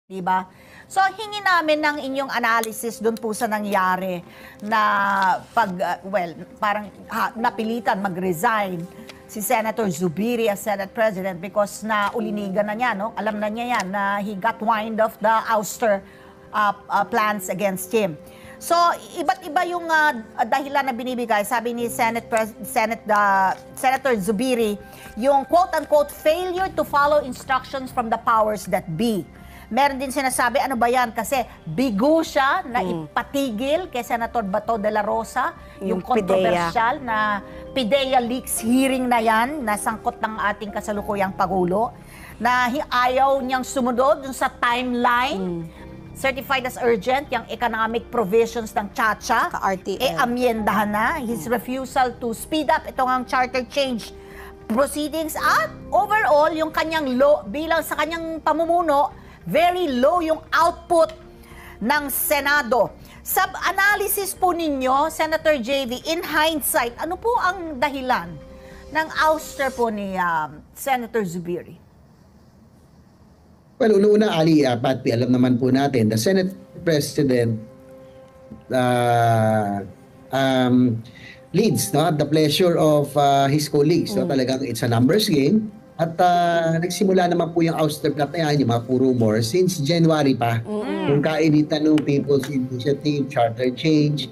'Di ba? So hingi namin ng inyong analysis doon po sa nangyari na parang napilitan mag-resign si Senator Zubiri as Senate President because naulinigan na niya, no? Alam na niya yan na he got wind of the ouster plans against him. So, iba't iba yung dahilan na binibigay. Sabi ni Senator Zubiri, yung quote-unquote failure to follow instructions from the powers that be. Meron din sinasabi, ano ba yan? Kasi bigo siya na ipatigil kay Senator Bato de la Rosa, yung controversial na PIDEA leaks hearing na yan, na sangkot ng ating kasalukuyang Pangulo, na ayaw niyang sumunod dun sa timeline, certified as urgent, yung economic provisions ng Chacha, amyendahan na, his refusal to speed up itong charter change proceedings, at overall, yung kanyang bilang sa kanyang pamumuno, very low yung output ng Senado. Sa analysis po ninyo, Senator JV, in hindsight, ano po ang dahilan ng ouster po ni Senator Zubiri? Well, una-una, Ali, Patpi, alam naman po natin, the Senate President leads at the pleasure of his colleagues. So, talagang it's a numbers game. At nagsimula naman po yung ouster plot na yan, yung mga puro more, since January pa. Kung kainitan ng People's Initiative, Charter Change,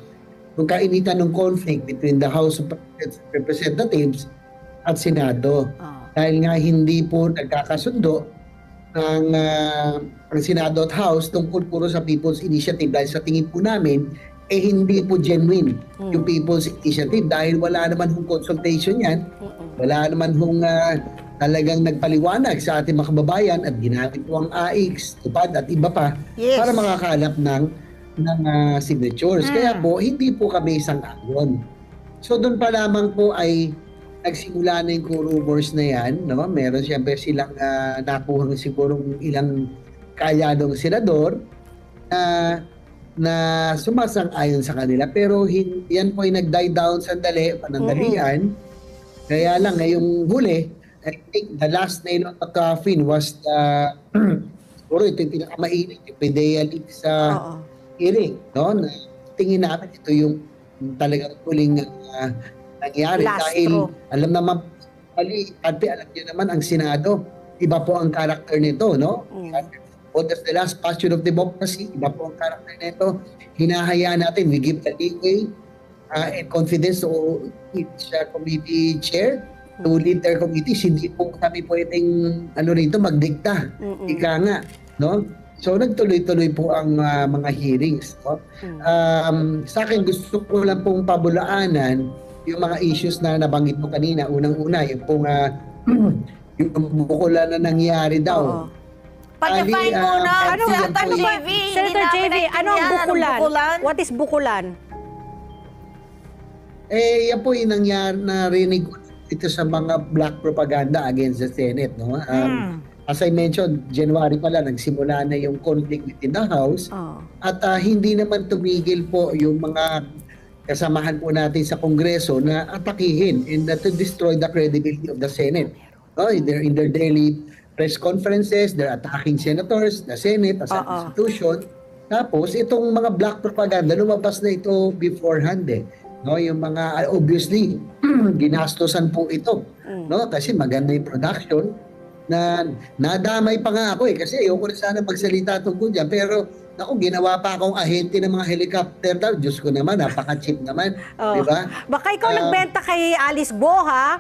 kung kainitan ng conflict between the House of Representatives at Senado. Dahil nga hindi po nagkakasundo ng ang Senado at House tungkol puro sa People's Initiative. Dahil sa tingin po namin, hindi po genuine yung People's Initiative dahil wala naman hong consultation yan, wala naman hong talagang nagpaliwanag sa ating mga kababayan at ginamit po ang AIX, tupad at iba pa para makakalap ng signatures. Kaya po, hindi po kami sang-ayon. So doon pa lamang po ay nagsimula na yung rumors na yan. No? Meron siyempre silang nakuhang siguro ilang kalyadong senador na sumasang-ayon sa kanila. Pero yan po ay nag-die down sandali, panandalian. Kaya lang ngayong huli, I think the last nail on the coffin was siguro ito yung pinakamainit, yung PIDEA leaks sa hearing. No? Tingin namin ito yung talagang huling nangyari. Dahil alam naman, alam niyo naman ang Senado, iba po ang karakter nito. No? What is the last bastion of democracy? Iba po ang karakter nito. Hinahayaan natin, we give the leeway and confidence to each committee chair to lead their committees. Hindi po kami pwedeng rito magdikta. Ika nga, no? So nagtuloy-tuloy po ang mga hearings, no? Sa akin gusto ko lang pong pabulaanan yung mga issues na nabanggit mo kanina. Unang-una, yung pong yung bukulan na nangyari daw. Pag-define muna, Senator JV, ano ang bukulan? What is bukulan? Yan po yung nangyari, narinig ko ito sa mga black propaganda against the Senate. No? As I mentioned, January pala nagsimula na yung conflict within the House. At hindi naman tumigil po yung mga kasamahan po natin sa Kongreso na atakihin and to destroy the credibility of the Senate. In their daily press conferences, they're attacking senators, the Senate as an institution. Tapos itong mga black propaganda, lumabas na ito beforehand No, yung mga obviously ginastosan po ito, no? Kasi maganda yung production na nadamay pa nga ako kasi ayoko na sana magsalita tungkol diyan, pero naku, ginawa pa akong ahente ng mga helicopter daw. Diyos ko naman, napaka-cheap naman, di ba? Baka ikaw nagbenta kay Alice Go, ha?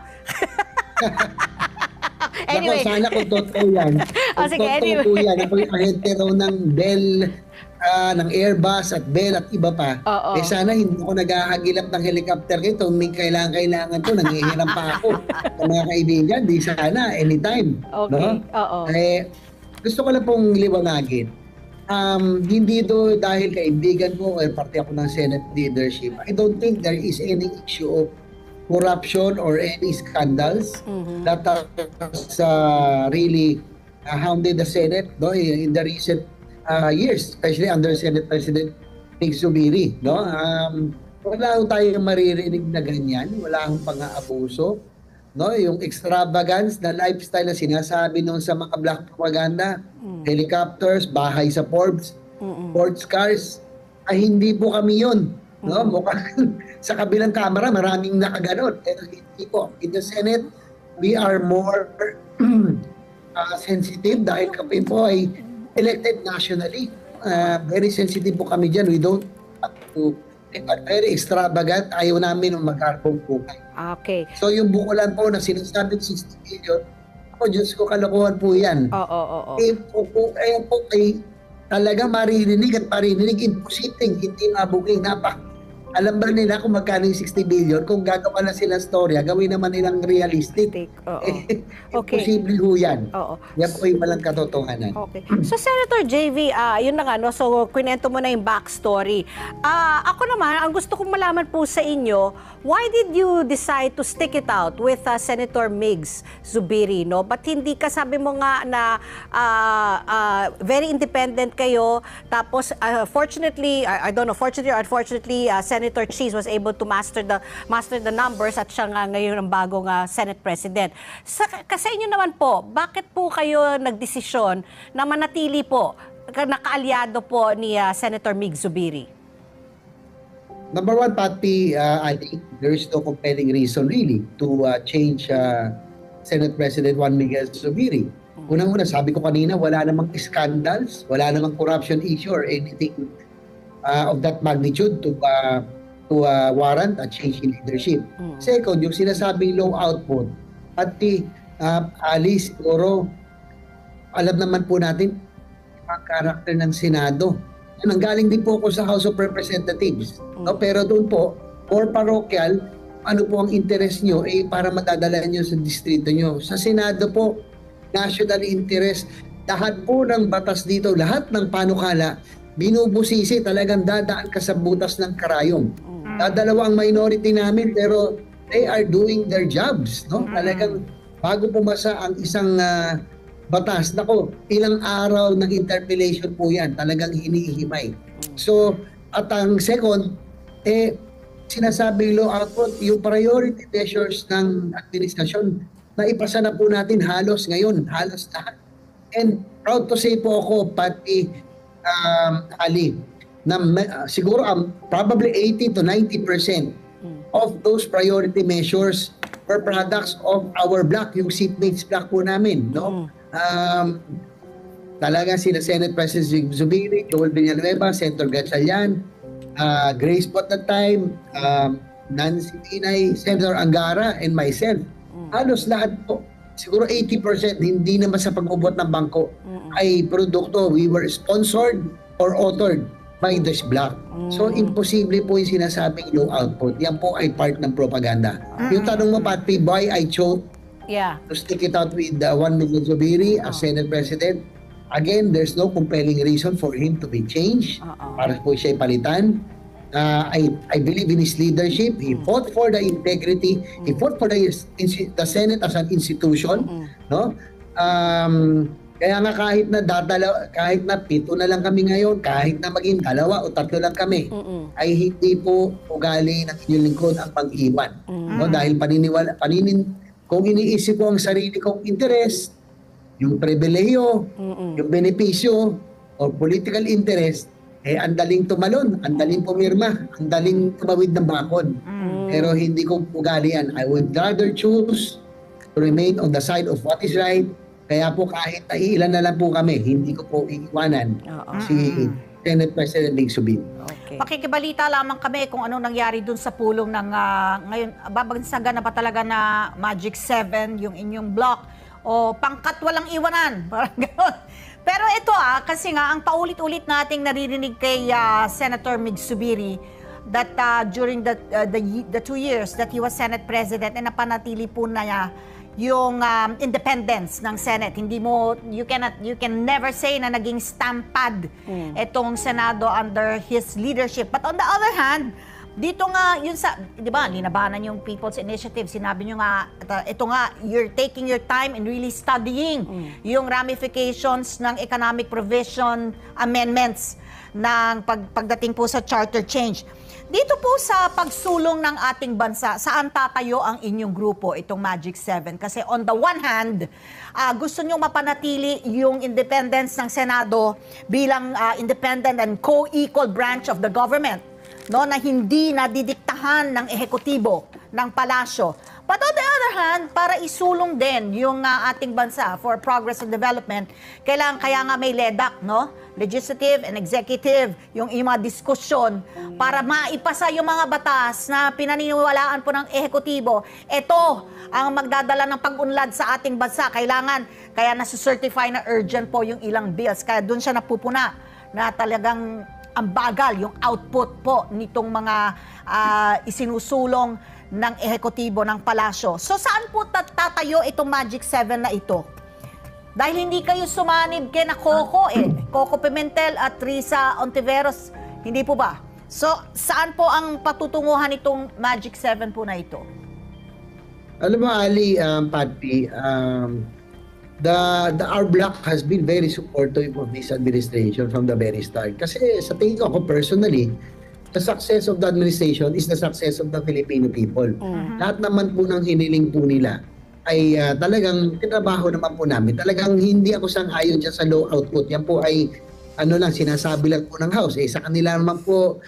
Anyway, sana kung totoo yan. Kung totoo yan, ako yung ahente raw ng Bell, ng Airbus at Bell at iba pa. Sana hindi ako naghahagilap ng helicopter ito. May kailangan to. Nangihiram pa ako ng mga kaibigan. Di sana, anytime. No? Gusto ko lang pong liwanagin. Hindi ito dahil kaibigan ko or parte ako ng Senate leadership. I don't think there is any issue of corruption or any scandals that has really hounded the Senate in the recent years, especially under Senate President Nick Zubiri. No? Wala tayong maririnig na ganyan, wala akong pang-aabuso, no? Yung extravagance na lifestyle na sinasabi nung sa mga black propaganda, helicopters, bahay sa Forbes, sports cars, ay hindi po kami yun. No? Mukhang sa kabilang kamera, maraming nakaganon. Pero hindi po. In the Senate, we are more sensitive dahil kami po ay elected nationally. Very sensitive po kami dyan. We don't have to very extravagant. Ayaw namin ng magkarbong bukay. Okay. So yung bukulan po na sinasabi 60 billion, ako Diyos ko, kalokohan po yan. Oo. Kaya po ay talaga maririnig at maririnig, imposibleng hindi mabuking. Alam ba nila kung magkano yung 60 billion? Kung gagawa na silang storya, gawin naman nilang realistic. Oo. Okay. Imposible ho yan. Oo. Yan po yung walang katotohanan. Okay. So, Senator JV, yun na nga, no? So, kwento mo na yung backstory. Ako naman, ang gusto kong malaman po sa inyo, why did you decide to stick it out with Senator Migs Zubiri, no? But hindi ka, sabi mo nga na very independent kayo, tapos fortunately, I don't know, fortunately or unfortunately, Senator Cheese was able to master the numbers at siya nga ngayon ang bagong Senate President. Kasi inyo naman po, bakit po kayo nagdesisyon na manatili po, nakaalyado po ni Senator Migs Zubiri? Number one, Patty, I think there is no compelling reason really to change Senate President Juan Miguel Zubiri. Unang-una, sabi ko kanina, wala namang scandals, wala namang corruption issue or anything of that magnitude to warrant a change in leadership. Second, yung sinasabing low output, Patty, Ali, siguro, alam naman po natin ang karakter ng Senado. Nanggaling din po ako sa House of Representatives. No? Pero doon po, more parochial, ano po ang interest nyo para madadala nyo sa distrito nyo. Sa Senado po, national interest, lahat po ng batas dito, lahat ng panukala, binubusisi, talagang dadaan ka sa butas ng karayom. Dadalawa ang minority namin, pero they are doing their jobs. No? Talagang bago pumasa ang isang batas, nako, ilang araw ng interpellation po yan, talagang hinihimay. So, at ang second, sinasabing low output, yung priority measures ng administrasyon, naipasa na po natin halos ngayon, halos lahat. And proud to say po ako, pati Ali, na siguro probably 80 to 90% of those priority measures were products of our block, yung seatmates block po namin, no? Talaga sila Senate President Zubiri, Joel Villanueva, Senator Gatchalian, Grace po at that time, Nancy Tinay, Senator Angara, and myself. Halos lahat po, siguro 80%, hindi naman sa pag-ubot ng bangko, ay produkto. We were sponsored or authored by this block. So, imposible po yung sinasabing low output. Yan po ay part ng propaganda. Yung tanong mo, Patty, why I chose to stick it out with Juan Miguel Zubiri as Senate President. Again, there's no compelling reason for him to be changed. Para po siya palitan. I believe in his leadership. He fought for the integrity. He fought for the Senate as an institution. No? Kaya nga kahit na 7 na lang kami ngayon, kahit na maging 2 o 3 lang kami, ay hindi po ugali ng inyong lingkod ang pag-iwan. No? Dahil kung iniisip ko ang sarili kong interest, yung pribilehiyo, yung benepisyo, o political interest, ang daling tumalon, ang daling pumirma, ang daling tumawid ng bakod. Pero hindi ko ugali yan. I would rather choose to remain on the side of what is right. Kaya po kahit ilan na lang po kami, hindi ko po iiwanan si Senate President Migs Zubiri. Okay. Pakikibalita lamang kami kung anong nangyari dun sa pulong ng ngayon, babagsagan na pa talaga na Magic 7 yung inyong block o pangkat walang iwanan, parang gano'n. Pero ito kasi nga ang paulit-ulit nating naririnig kay Senator Migs Zubiri that during the 2 years that he was Senate President ay napanatili po na niya yung independence ng Senate. You can never say na naging stampad itong Senado under his leadership. But on the other hand, Dito nga, yun sa, di ba, linabanan yung People's Initiative. Sinabi nyo nga, ito nga, you're taking your time and really studying yung ramifications ng economic provision amendments ng pagdating po sa charter change. Dito po sa pagsulong ng ating bansa, saan tatayo ang inyong grupo, itong Magic 7? Kasi on the one hand, gusto nyo mapanatili yung independence ng Senado bilang independent and co-equal branch of the government, no, na hindi nadidiktahan ng ehekutibo, ng palasyo. But on the other hand, para isulong din yung ating bansa for progress and development, kaya nga may LEDAC, no? Legislative and Executive, yung mga diskusyon para maipasa yung mga batas na pinaniniwalaan po ng ehekutibo. Ito ang magdadala ng pag-unlad sa ating bansa. Kaya nasucertify na urgent po yung ilang bills. Kaya doon siya napupuna na talagang ang bagal yung output po nitong mga isinusulong ng ehekutibo ng palasyo. So saan po tatayo itong Magic 7 na ito? Dahil hindi kayo sumanib kay na Coco Coco Pimentel at Risa Ontiveros, hindi po ba? So saan po ang patutunguhan itong Magic 7 po na ito? Alam mo, Ali, Patty, our bloc has been very supportive of this administration from the very start. Kasi sa tingin ko, ako personally, the success of the administration is the success of the Filipino people. Lahat naman po ng hiniling po nila ay talagang tinrabaho naman po namin. Talagang hindi ako sang-ayon dyan sa low output. Yan po ay sinasabi lang po ng House. Sa kanila naman po,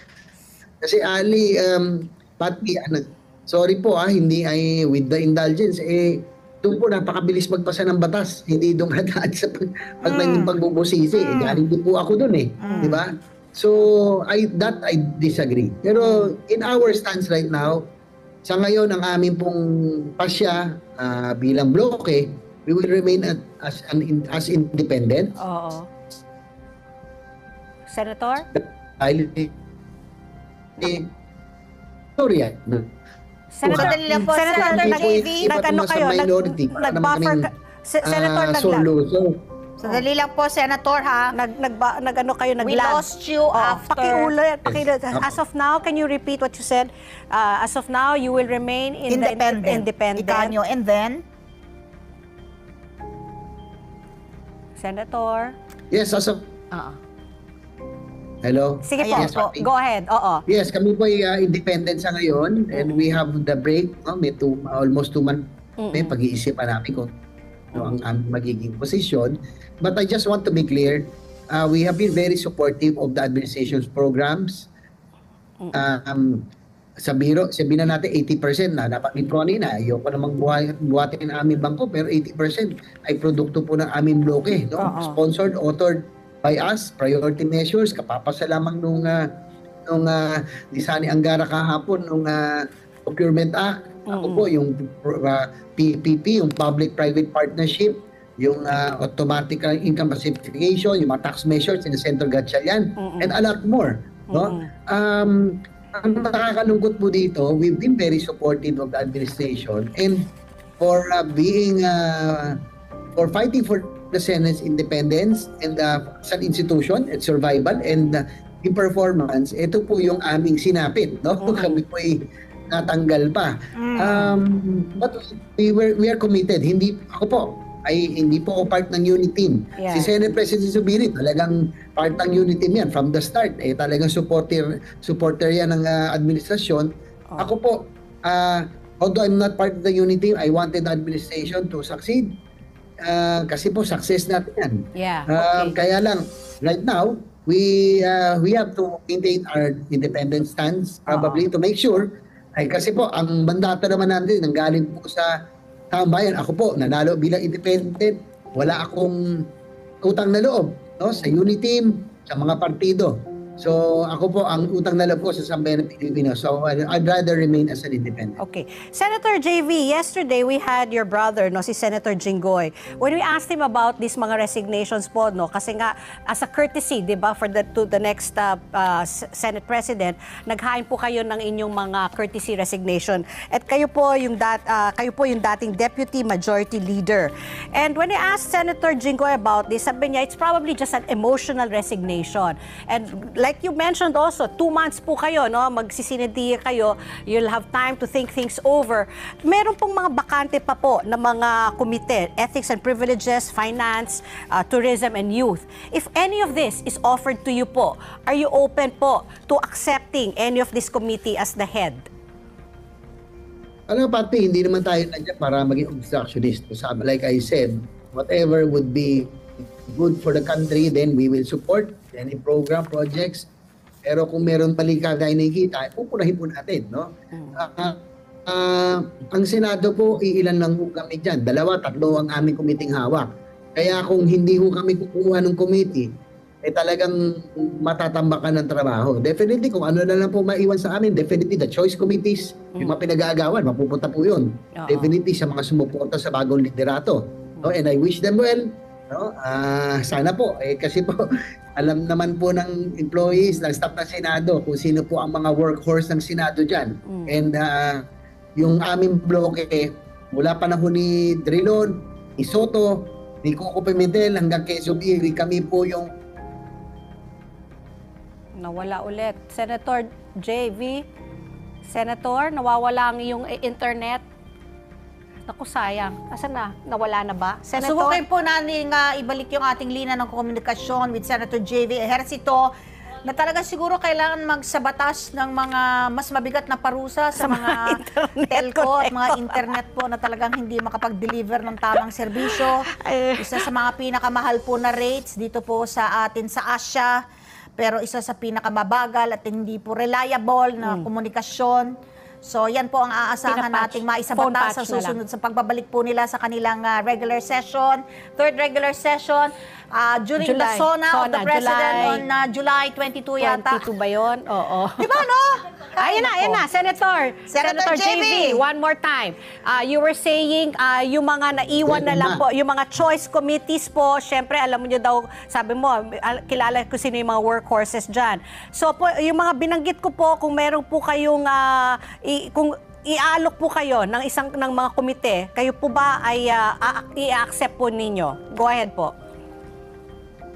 kasi Ali, Patty, sorry po hindi ay with the indulgence, doon po napakabilis magpasa ng batas. Hindi doon hadaan sa pagbubusisi. Galing din po ako doon di ba? So, I disagree. Pero in our stance right now, sa ngayon, ang aming pong pasya bilang bloke, we will remain as independent. Oo. Senator? Sorry, Senator, Senator, nag-ano kayo? Nag-buffer ka? Senator, Sandali lang po, Senator, ha? Nag-ano kayo? We lost you after. Pakiulit. As of now, can you repeat what you said? As of now, you will remain independent. Ikanyo. And then? Senator? Yes, as of... Hello? Sige po. Ayan, Yes, go ahead. Oo. Yes, kami po ay independent sa ngayon and we have the break. May almost 2 months. May pag-iisipan namin kung ang magiging position. But I just want to be clear, we have been very supportive of the administration's programs. Sabihin na natin 80% na dapat ni na. Ayoko namang buhatin ang aming bangko, pero 80% ay produkto po ng aming bloke. No? Sponsored, authored by us, priority measures, kapapasa lamang nung Disani Angara kahapon, nung Procurement Act. Ako po, yung PPP, yung Public-Private Partnership, yung automatic income pacification, yung mga tax measures in the Senator Gatchalian, and a lot more. No? Ang nakakalungkot po dito, we've been very supportive of the administration and for fighting for the Senate's independence and as an institution and survival and in performance, ito po yung aming sinapit, no? Kami po ay natanggal pa. But we are committed. Hindi ako part ng unit team. Yeah. Si Senate President Zubiri talagang part ng unit team yan from the start. Talagang supporter yan ng administrasyon. Ako po, although I'm not part of the unit team, I wanted the administration to succeed. Kasi po success natin yan. Yeah, okay. Kaya lang, right now, we have to maintain our independent stance probably to make sure kasi po ang mandato naman natin nanggaling po sa taong bayan. Ako po nanalo bilang independent, wala akong utang na loob sa unit team, sa mga partido. So ako po ang utang na loob ko sa sambayan ng Pilipino. So I'd rather remain as an independent. Okay. Senator JV, yesterday we had your brother, si Senator Jinggoy. When we asked him about these mga resignations po, kasi nga as a courtesy, 'di ba, to the next Senate President, naghain po kayo ng inyong mga courtesy resignation. At kayo po yung dating Deputy Majority Leader. And when I asked Senator Jinggoy about this, sabi niya it's probably just an emotional resignation. And like you mentioned also, 2 months po kayo, no? Magsisinediya kayo. You'll have time to think things over. Meron pong mga bakante pa po na mga komite, Ethics and Privileges, Finance, Tourism and Youth. If any of this is offered to you po, are you open po to accepting any of this committee as the head? Pati, hindi naman tayo nandiyan para maging obstructionist. Like I said, whatever would be good for the country, then we will support any program, projects. Pero kung meron mali tayo nakikita, pupunahin po natin, no? Ang Senado po, iilan lang po kami dyan. 2, 3 ang aming committee hawak. Kaya kung hindi po kami kukuha ng committee, talagang matatambakan ng trabaho. Definitely, kung ano na lang po maiwan sa amin, definitely the choice committees, yung mga pinag-aagawan, mapupunta po yun. Definitely sa mga sumuporta sa bagong liderato. No? And I wish them well. No? Sana po, kasi po, alam naman po ng employees, ng staff ng Senado, kung sino po ang mga workhorse ng Senado dyan. And yung aming bloke, mula panahon ni Drilon, ni Soto, ni Coco Pimentel, hanggang kay Zubiri, kami po yung Nawala ulit. Senator JV, Senator, nawawala ang iyong internet. Naku, sayang. Asan na? Nawala na ba? Senator? Subukin po natin ibalik yung ating linya ng komunikasyon with Senator JV Ejercito na talaga siguro kailangan magsabatas ng mga mas mabigat na parusa sa mga telco at mga internet po na talagang hindi makapag-deliver ng tamang serbisyo. Isa sa mga pinakamahal po na rates dito po sa atin sa Asia. Pero isa sa pinakamabagal at hindi po reliable na komunikasyon. So yan po ang aasahan nating maisabatas sa susunod sa pagbabalik po nila sa kanilang regular session, third regular session, during the SONA of the President on July 22 yata. 22 ba yun? Oo. Diba, no? Ayun na, Senator JV, one more time. You were saying, yung mga naiwan na lang po, yung mga choice committees po, syempre, alam mo nyo daw, sabi mo, kilala ko sino yung mga workhorses dyan. So, po, yung mga binanggit ko po, kung meron po kayong, kung iaalok po kayo ng ng mga komite, kayo po ba ay i-accept po ninyo? Go ahead po.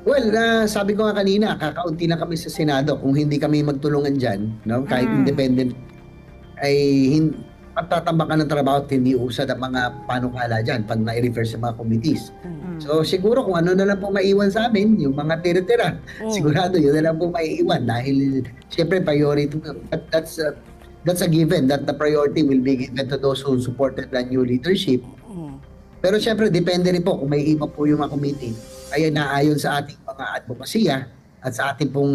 Well, sabi ko nga kanina, kakaunti lang kami sa Senado. Kung hindi kami magtulungan dyan, no? Kahit independent, ay pagtatambakan ng trabaho at hindi usad ang mga panukala dyan pag na-refer sa mga committees. So siguro kung ano na lang po maiwan sa amin, yung mga tira-tira, sigurado yun na lang po maiiwan dahil siyempre priority, that's a given that the priority will be given to those who supported the new leadership. Pero siyempre depende rin po kung may iba po yung mga committee ay naayon sa ating mga advokasya at sa ating pong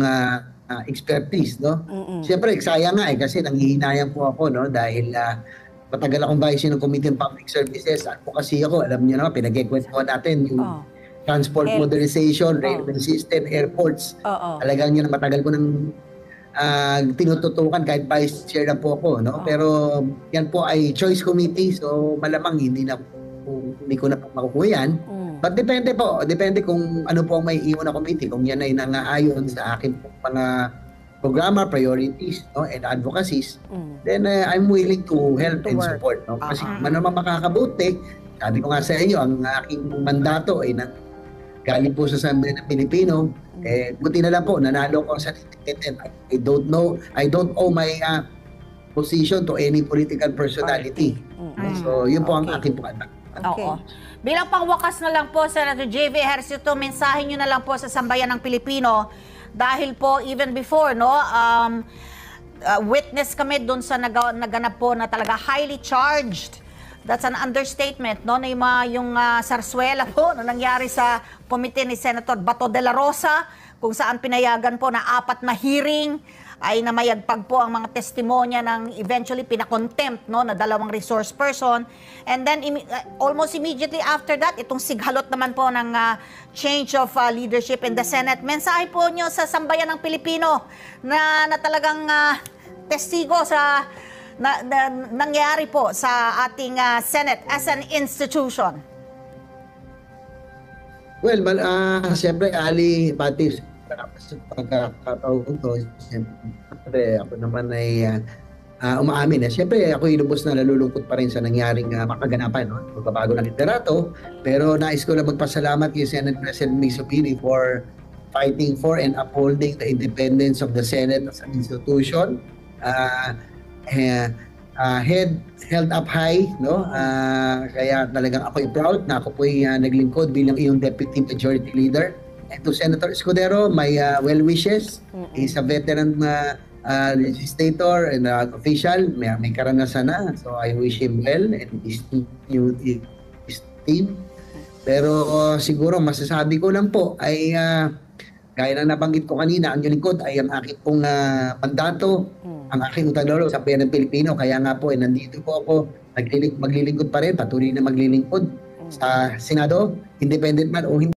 expertise, no? Siyempre, sayang nga kasi nanghihinayan po ako, no? Dahil matagal akong vice ng Committee on Public Services, advocacy ako, alam niyo naman, pinag-ikwentuhan natin yung transport modernization, railway system, airports. Talagang yun, matagal ko nang tinututukan kahit vice chair na po ako, no? Pero yan po ay choice committee, so malamang hindi ko na po makukuha yan. But depende po, depende kung ano po ang may iwan na committee, kung yan ay nangaayon sa akin po mga programa, priorities, no, and advocacies, then I'm willing to help and support. No? Kasi man naman makakabuti, sabi ko nga sa inyo, ang aking mandato ay galing po sa Sambayan ng Pilipino, buti na lang po, nanalo ko sa ticket. I don't owe my position to any political personality. So yun po ang aking pagkata. Oo. Bilang pangwakas na lang po, Senator JV Ejercito, mensahe nyo na lang po sa Sambayan ng Pilipino dahil po even before, no, witness kami doon sa naganap po na talaga highly charged. That's an understatement, no, na yung sarsuela po na nangyari sa komite ni Senator Bato de la Rosa, kung saan pinayagan po na 4 na hearing ay namayagpag po ang mga testimonya ng eventually pinakontempt, no, na 2 resource person. And then almost immediately after that, itong sighalot naman po ng change of leadership in the Senate. Mensahe po nyo sa Sambayan ng Pilipino na talagang testigo sa nangyari po sa ating Senate as an institution. Well, siyempre, Ali, pati sa pagkakataon ko, siyempre, ako naman ay umaamin. Siyempre, ako inubos na nalulungkot pa rin sa nangyaring makaganapan, no? Pagbabago ng liderato. Pero nais ko lang magpasalamat kay Senate President Mig Zubiri for fighting for and upholding the independence of the Senate as an institution. Held up high, no? Kaya talagang ako'y proud na ako po'y naglingkod bilang iyong Deputy Majority Leader. And to Senator Escudero, my well wishes. He's a veteran legislator and official. May karanasan na. So I wish him well and his team. Pero siguro masasabi ko lang po ay gaya na nabanggit ko kanina, ang lingkod ay ang aking pong mandato, ang aking utang loob sa bayan ng Pilipino. Kaya nga po, nandito po ako, maglilingkod pa rin, patuloy na maglilingkod sa Senado, independent man o hindi.